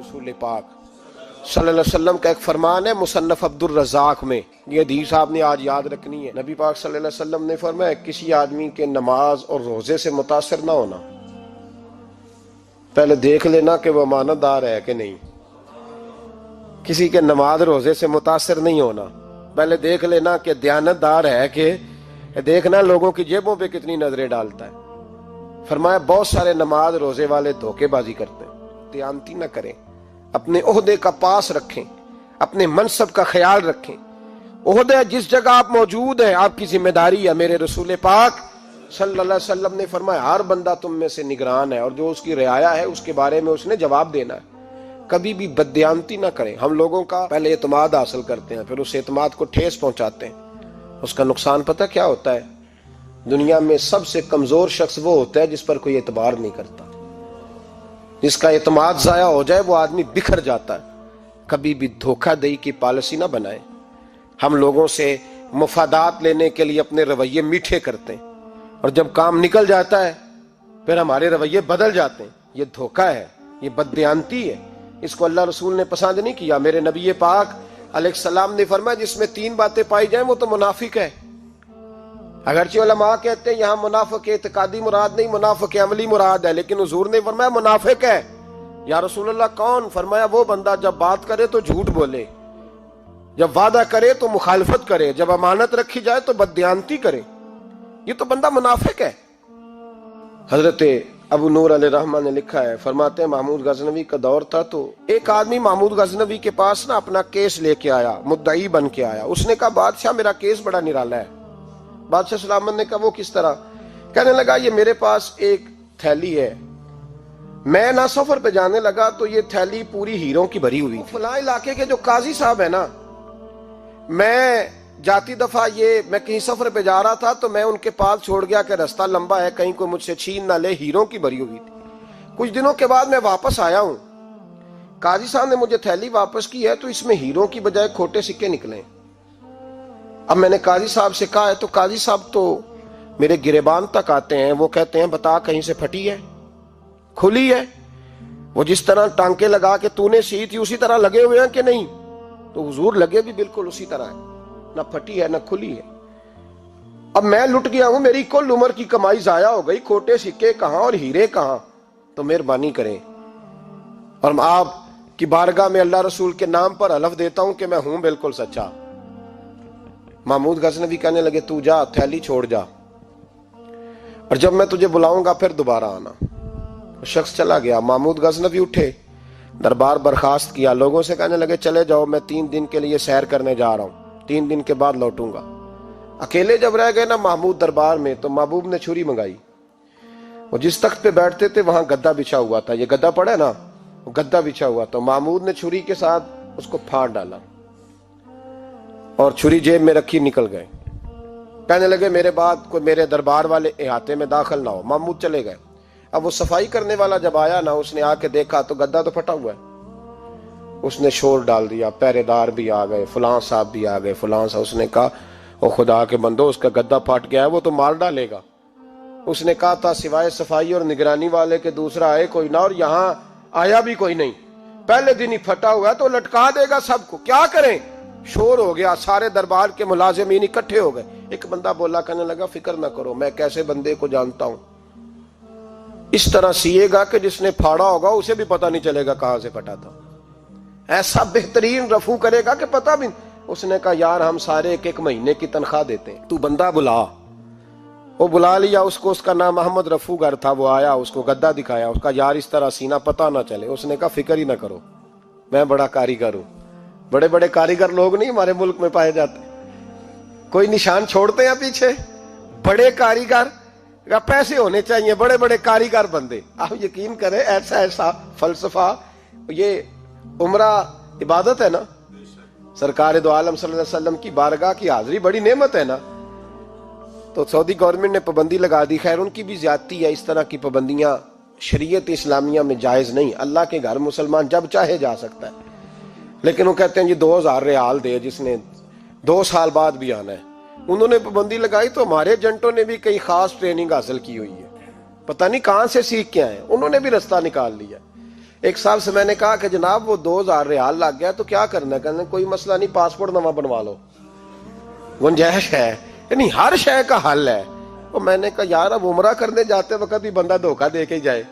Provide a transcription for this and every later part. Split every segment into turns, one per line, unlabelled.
रसूल पाक सल्लल्लाहु अलैहि वसल्लम का एक फरमान है मुसन्नफ अब्दुल रज़ाक में, ये हदीस आपने आज याद रखनी है। नबी पाक सल्लल्लाहु अलैहि वसल्लम ने फरमाया किसी आदमी के नमाज और रोजे से मुतासिर ना होना, पहले देख लेना कि वो अमानतदार है कि नहीं। किसी के नमाज रोजे से मुतासिर नहीं होना, पहले देख लेना कि दयानतदार है कि देखना लोगों की जेबों पे कितनी नजरें डालता है। फरमाया बहुत सारे नमाज रोजे वाले धोखेबाजी करते हैं, दयानती न करें, अपने ओहदे का पास रखें, अपने मनसब का ख्याल रखें। ओहदे जिस जगह आप मौजूद हैं आपकी जिम्मेदारी है। मेरे रसूल पाक सल्लल्लाहु अलैहि वसल्लम ने फरमाया हर बंदा तुम में से निगरान है और जो उसकी रियाया है उसके बारे में उसने जवाब देना है। कभी भी बददयानती ना करें। हम लोगों का पहले एतमाद हासिल करते हैं, फिर उस एतमाद को ठेस पहुंचाते हैं। उसका नुकसान पता क्या होता है? दुनिया में सबसे कमजोर शख्स वो होता है जिस पर कोई एतबार नहीं करता। जिसका एतमाद जाया हो जाए वो आदमी बिखर जाता है। कभी भी धोखाधड़ी की पॉलिसी ना बनाए। हम लोगों से मुफादात लेने के लिए अपने रवैये मीठे करते हैं और जब काम निकल जाता है फिर हमारे रवैये बदल जाते हैं। ये धोखा है, ये बददयानती है। इसको अल्लाह रसूल ने पसंद नहीं किया। मेरे नबी पाक अलैहिस्सलाम ने फरमाया जिसमें तीन बातें पाई जाए वो तो मुनाफिक है। अगरचे उलमा कहते हैं यहाँ मुनाफिक इत्कादी मुराद नहीं, मुनाफिक अमली मुराद है, लेकिन हुजूर ने फरमाया मुनाफिक है। या रसूलुल्लाह कौन? फरमाया वो बंदा जब बात करे तो झूठ बोले, जब वादा करे तो मुखालफत करे, जब अमानत रखी जाए तो बददयानती करे। ये तो बंदा मुनाफिक है। हजरत अबू नूर अलैहिर्रहमान ने लिखा है, फरमाते हैं महमूद गजनवी का दौर था तो एक आदमी महमूद गजनवी के पास ना अपना केस लेके आया, मुद्दई बन के आया। उसने कहा बादशाह मेरा केस बड़ा निराला है। बादशाह सलामत ने कहा वो किस तरह? कहने लगा ये मेरे पास एक थैली है, मैं ना सफर पे जाने लगा तो ये थैली पूरी हीरों की भरी हुई। फलां इलाके के जो काजी साहब है ना, मैं जाती दफा मैं कहीं सफर पे जा रहा था तो मैं उनके पास छोड़ गया कि रास्ता लंबा है, कहीं कोई मुझसे छीन ना ले, हीरों की भरी हुई थी। कुछ दिनों के बाद मैं वापस आया हूं, काजी साहब ने मुझे थैली वापस की है तो इसमें हीरों की बजाय खोटे सिक्के निकले। अब मैंने काजी साहब से कहा है तो काजी साहब तो मेरे गिरेबान तक आते हैं, वो कहते हैं बता कहीं से फटी है, खुली है? वो जिस तरह टांके लगा के तूने सी थी उसी तरह लगे हुए हैं कि नहीं? तो हुजूर लगे भी बिल्कुल उसी तरह है, ना फटी है ना खुली है। अब मैं लुट गया हूं, मेरी कुल उम्र की कमाई जाया हो गई, खोटे सिक्के कहां और हीरे कहां? तो मेहरबानी करें और आप की बारगाह में अल्लाह रसूल के नाम पर हलफ देता हूं कि मैं हूं बिल्कुल सच्चा। महमूद गजनवी कहने लगे तू जा, थैली छोड़ जा और जब मैं तुझे बुलाऊंगा फिर दोबारा आना। शख्स चला गया। महमूद गजनवी उठे, दरबार बर्खास्त किया, लोगों से कहने लगे चले जाओ, मैं 3 दिन के लिए सैर करने जा रहा हूं, 3 दिन के बाद लौटूंगा। अकेले जब रह गए ना महमूद दरबार में तो महबूब ने छुरी मंगाई। वो जिस तख्त पे बैठते थे वहां गद्दा बिछा हुआ था, ये गद्दा पड़ा है ना, वो गद्दा बिछा हुआ था। महमूद ने छुरी के साथ उसको फाड़ डाला और छुरी जेब में रखी निकल गए। कहने लगे मेरे बाद कोई मेरे दरबार वाले इहाते में दाखिल ना हो। महमूद चले गए। अब वो सफाई करने वाला जब आया ना, उसने आके देखा तो गद्दा तो फटा हुआ है। उसने शोर डाल दिया, पहरेदार भी आ गए, फलां साहब भी आ गए, फलां साहब। उसने कहा ओ खुदा के बंदो उसका गद्दा फट गया है, वो तो मार डालेगा। उसने कहा था सिवाय सफाई और निगरानी वाले के दूसरा आए कोई ना, और यहाँ आया भी कोई नहीं। पहले दिन ही फटा हुआ है तो लटका देगा सबको, क्या करें? शोर हो गया, सारे दरबार के मुलाजिमीन इकट्ठे हो गए। एक बंदा बोला, कहने लगा फिक्र ना करो, मैं कैसे बंदे को जानता हूं, इस तरह सिएगा कि जिसने फाड़ा होगा उसे भी पता नहीं चलेगा कहां से फटा था। ऐसा बेहतरीन रफू करेगा कि पता भी। उसने कहा यार हम सारे 1-1 महीने की तनख्वाह देते हैं, तू बंदा बुला। वो बुला लिया उसको, उसका नाम अहमद रफूगर था। वो आया, उसको गद्दा दिखाया, उसका यार इस तरह सीना पता ना चले। उसने कहा फिक्र ही ना करो, मैं बड़ा कारीगर हूं। बड़े बड़े कारीगर लोग नहीं हमारे मुल्क में पाए जाते, कोई निशान छोड़ते हैं पीछे? बड़े कारीगर का पैसे होने चाहिए, बड़े बड़े कारीगर बंदे। आप यकीन करें ऐसा ऐसा फलसफा, ये उम्रा इबादत है ना, सरकार दो आलम सल्लल्लाहु अलैहि वसल्लम की बारगाह की हाजिरी बड़ी नेमत है ना। तो सऊदी गवर्नमेंट ने पाबंदी लगा दी, खैर उनकी भी ज्यादती है। इस तरह की पाबंदियां शरीयत इस्लामिया में जायज नहीं। अल्लाह के घर मुसलमान जब चाहे जा सकता है, लेकिन वो कहते हैं जी 2000 रियाल दे जिसने 2 साल बाद भी आना है। उन्होंने पाबंदी लगाई तो हमारे एजेंटों ने भी कई खास ट्रेनिंग हासिल की हुई है, पता नहीं कहां से सीख के आए, उन्होंने भी रास्ता निकाल लिया। एक साहब से मैंने कहा कि जनाब वो 2000 रियाल लग गया तो क्या करना है? कहने कोई मसला नहीं, पासपोर्ट नवा बनवा लो, गुंजाइश है। यानी हर शय का हल है। तो मैंने कहा यार अब उमरा करने जाते वक्त भी बंदा धोखा दे के जाए,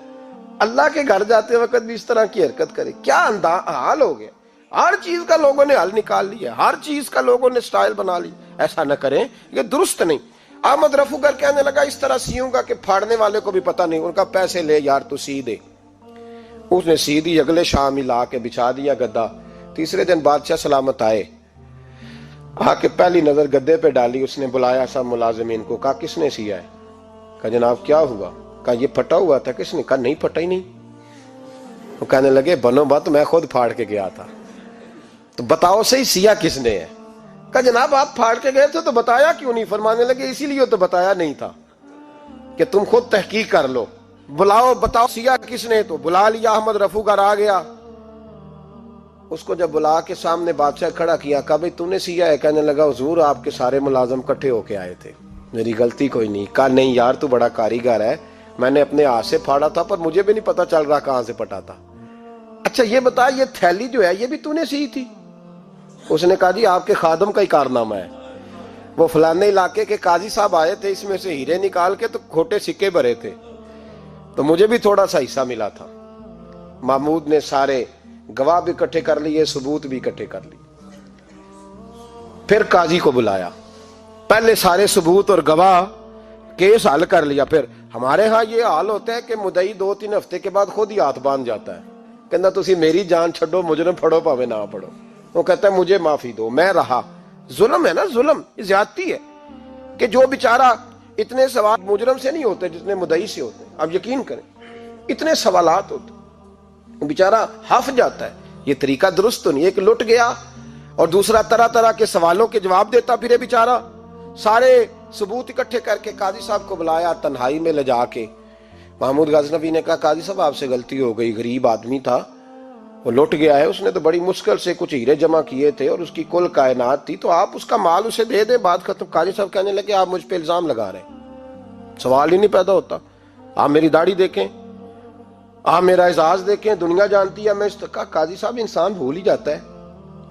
अल्लाह के घर जाते वक्त भी इस तरह की हरकत करे, क्या हाल हो गया। हर चीज का लोगों ने हल निकाल लिया, हर चीज का लोगों ने स्टाइल बना ली। ऐसा न करें, ये दुरुस्त नहीं। अहमद रफूगर कहने लगा इस तरह सीऊंगा कि फाड़ने वाले को भी पता नहीं। उनका पैसे ले यार तू सी दे। उसने सी दी, अगले शाम ही ला के बिछा दिया गद्दा। तीसरे दिन बादशाह सलामत आए, आके पहली नजर गद्दे पे डाली। उसने बुलाया सब मुलाजिमीन को, कहा किसने सिया है? कहा जनाब क्या हुआ? कहा ये फटा हुआ था। किसने? कहा नहीं फटा ही नहीं। वो कहने लगे बनो बात, मैं खुद फाड़ के गया था। तो बताओ सही सिया किसने है? कहा जनाब आप फाड़ के गए थे तो बताया क्यों नहीं? फरमाने लगे इसीलिए तो बताया नहीं था कि तुम खुद तहकीक कर लो, बुलाओ बताओ सिया किसने। तो बुला लिया, अहमद रफूगर आ गया। उसको जब बुला के सामने बादशाह खड़ा किया, कहा भाई तूने सिया है? कहने लगा हुजूर आपके सारे मुलाजम इकट्ठे होके आए थे, मेरी गलती कोई नहीं। कहा नहीं यार तू बड़ा कारीगर है, मैंने अपने हाथ से फाड़ा था पर मुझे भी नहीं पता चल रहा कहां से फटा था। अच्छा ये बता ये थैली जो है ये भी तूने सी थी? उसने कहा जी आपके खादम का ही कारनामा है, वो फलाने इलाके के काजी साहब आए थे, इसमें से हीरे निकाल के तो खोटे सिक्के भरे थे, तो मुझे भी थोड़ा सा हिस्सा मिला था। महमूद ने सारे गवाह भी इकट्ठे कर लिए, सबूत भी इकट्ठे कर लिए। फिर काजी को बुलाया, पहले सारे सबूत और गवाह केस हल कर लिया। फिर हमारे यहाँ ये हाल होता है कि मुदई 2-3 हफ्ते के बाद खुद ही हाथ बांध जाता है, कहना तुसी मेरी जान छड़ो, मुजरम फड़ो भावे ना पड़ो। वो कहता है मुझे माफी दो, मैं रहा। जुल्म है ना, जुल्म ज्यादती है कि जो बेचारा इतने सवाल मुजरम से नहीं होते जितने मुदई से होते। अब यकीन करें इतने सवालात होते, बेचारा हफ जाता है। ये तरीका दुरुस्त तो नहीं। एक लुट गया और दूसरा तरह तरह के सवालों के जवाब देता फिरे बेचारा। सारे सबूत इकट्ठे करके काजी साहब को बुलाया, तन्हाई में ले जाके महमूद गजनवी ने कहा काजी साहब आपसे गलती हो गई, गरीब आदमी था, वो लुट गया है, उसने तो बड़ी मुश्किल से कुछ हीरे जमा किए थे और उसकी कुल कायनात थी, तो आप उसका माल उसे दे दे, बात खत्म। काजी साहब कहने लगे आप मुझ पे इल्जाम लगा रहे, सवाल ही नहीं पैदा होता। आप मेरी दाढ़ी देखें, आप मेरा एजाज देखें, दुनिया जानती है मैं इस कहा काजी साहब इंसान भूल ही जाता है,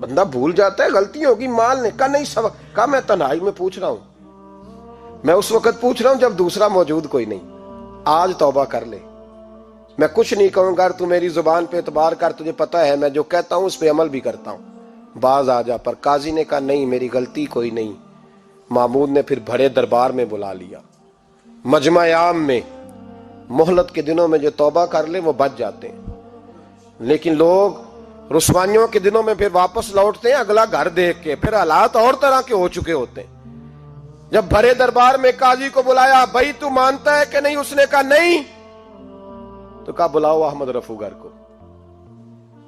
बंदा भूल जाता है, गलती होगी माल ने। कहा नहीं सब, कहा मैं तन्हाई में पूछ रहा हूं, मैं उस वक्त पूछ रहा हूं जब दूसरा मौजूद कोई नहीं। आज तौबा कर ले, मैं कुछ नहीं कहूंगा, तू मेरी जुबान पे एतबार कर, तुझे पता है मैं जो कहता हूं उस पे अमल भी करता हूं, बाज आ जा। पर काजी ने कहा नहीं मेरी गलती कोई नहीं। महमूद ने फिर बड़े दरबार में बुला लिया, मजमा आम में। मोहलत के दिनों में जो तौबा कर ले वो बच जाते हैं, लेकिन लोग रुस्वानियों के दिनों में फिर वापस लौटते हैं अगला घर देख के, फिर हालात और तरह के हो चुके होते हैं। जब भरे दरबार में काजी को बुलाया, भाई तू मानता है कि नहीं? उसने कहा नहीं। तो कहा बुलाओ अहमद रफूगर को।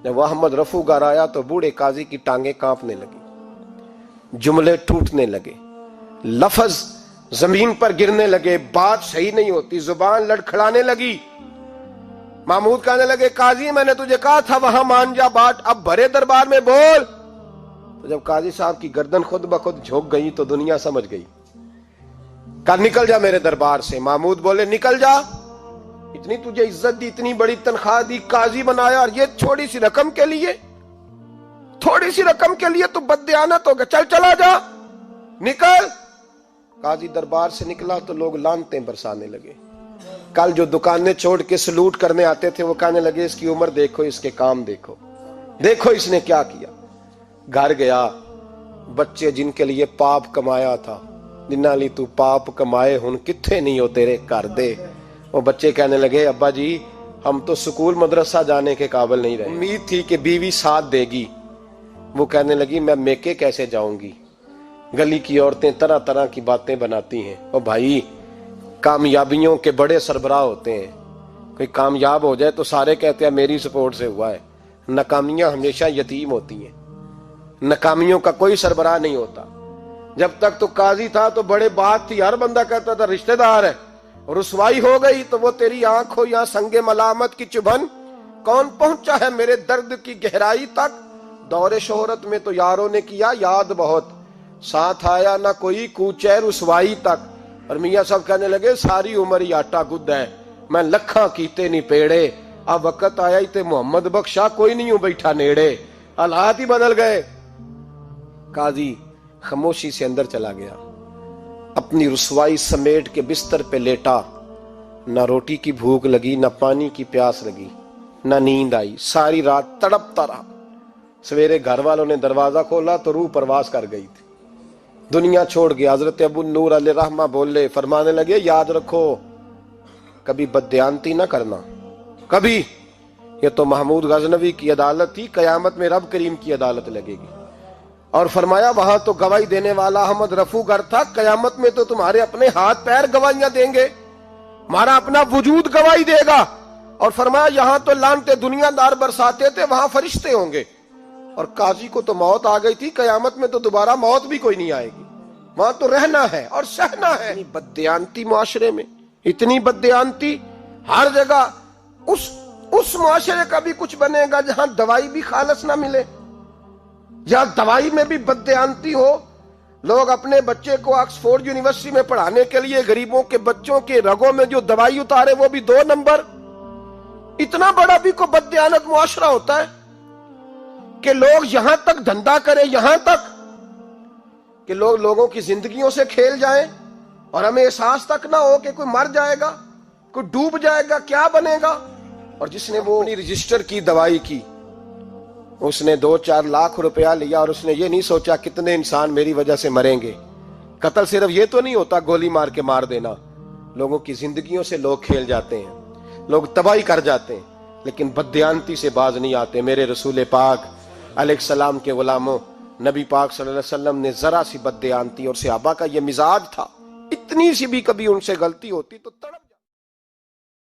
जब वह अहमद रफूगर आया तो बूढ़े काजी की टांगे कांपने लगी, जुमले टूटने लगे, लफ्ज जमीन पर गिरने लगे, बात सही नहीं होती, जुबान लड़खड़ाने लगी। महमूद कहने लगे काजी मैंने तुझे कहा था वहां मान जा बात, अब भरे दरबार में बोल। तो जब काजी साहब की गर्दन खुद ब खुद झुक गई तो दुनिया समझ गई। कहा निकल जा मेरे दरबार से। महमूद बोले निकल जा, इतनी तुझे इज्जत दी, इतनी बड़ी तनख्वाह दी, काजी बनाया, और ये थोड़ी सी रकम के लिए, थोड़ी सी रकम के लिए तू बददियानत हो गया, चल चला जा, निकल। काजी दरबार से निकला तो लोग लानतें बरसाने लगे। कल जो दुकानें छोड़ के सलूट करने आते थे वो कहने लगे इसकी उम्र देखो, इसके काम देखो, देखो इसने क्या किया। घर गया, बच्चे जिनके लिए पाप कमाया था, जिन्ना ली तू पाप कमाए हुन किथे नहीं हो तेरे घर दे। वो बच्चे कहने लगे अब्बा जी हम तो स्कूल मदरसा जाने के काबिल नहीं रहे, उम्मीद थी कि बीवी साथ देगी। वो कहने लगी मैं मेके कैसे जाऊंगी, गली की औरतें तरह तरह की बातें बनाती हैं। और भाई कामयाबियों के बड़े सरबराह होते हैं, कोई कामयाब हो जाए तो सारे कहते हैं मेरी सपोर्ट से हुआ है। नाकामियां हमेशा यतीम होती हैं, नाकामियों का कोई सरबराह नहीं होता। जब तक तो काजी था तो बड़े बात थी, हर बंदा कहता था रिश्तेदार है, रुसवाई हो गई तो वो तेरी आंख हो या संगे मलामत की चुभन, कौन पहुंचा है मेरे दर्द की गहराई तक। दौरे शोहरत में तो यारों ने किया याद बहुत, साथ आया ना कोई कूचे रुसवाई तक। और मियाँ साहब कहने लगे सारी उम्र ही आटा गुद्द है, मैं लखा कीते नहीं पेड़े, अब वक्त आया ही ते मोहम्मद बख्शा कोई नहीं हूं बैठा नेड़े, हालात ही बदल गए। काजी खामोशी से अंदर चला गया, अपनी रुसवाई समेट के बिस्तर पे लेटा। ना रोटी की भूख लगी, ना पानी की प्यास लगी, ना नींद आई, सारी रात तड़पता रहा। सवेरे घर वालों ने दरवाजा खोला तो रूह परवास कर गई थी, दुनिया छोड़ गया। हजरत अबू नूर अलैहिर्रहमा बोले, फरमाने लगे, याद रखो कभी बददयांती ना करना, कभी। ये तो महमूद गजनवी की अदालत थी, कयामत में रब करीम की अदालत लगेगी। और फरमाया वहां तो गवाही देने वाला अहमद रफूगर था, कयामत में तो तुम्हारे अपने हाथ पैर गवाहियां देंगे, हमारा अपना वजूद गवाही देगा। और फरमाया यहां तो लानते दुनियादार बरसाते थे, वहां फरिश्ते होंगे। और काजी को तो मौत आ गई थी, कयामत में तो दोबारा मौत भी कोई नहीं आएगी, वहां तो रहना है और सहना है। इतनी बददयांती मुआशरे में, इतनी बददयांती हर जगह। उस मुआशरे का भी कुछ बनेगा जहां दवाई भी खालस ना मिले, या दवाई में भी बददयांती हो। लोग अपने बच्चे को ऑक्सफोर्ड यूनिवर्सिटी में पढ़ाने के लिए गरीबों के बच्चों के रगों में जो दवाई उतारे वो भी 2 नंबर। इतना बड़ा भी को बददयानत मुआशरा होता है कि लोग यहां तक धंधा करें, यहां तक कि लोग लोगों की जिंदगियों से खेल जाएं और हमें एहसास तक ना हो कि कोई मर जाएगा, कोई डूब जाएगा, क्या बनेगा। और जिसने वो अपनी रजिस्टर की दवाई की, उसने 2-4 लाख रुपया लिया और उसने ये नहीं सोचा कितने इंसान मेरी वजह से मरेंगे। कत्ल सिर्फ ये तो नहीं होता गोली मार के मार देना, लोगों की जिंदगियों से लोग खेल जाते हैं, लोग तबाही कर जाते हैं, लेकिन बददयांती से बाज नहीं आते। मेरे रसूल पाक अलैहिस्सलाम के गुलामों, नबी पाक सल्लल्लाहु अलैहि वसल्लम ने जरा सी बददयांती, और सहाबा का ये मिजाज था, इतनी सी भी कभी उनसे गलती होती तो तड़प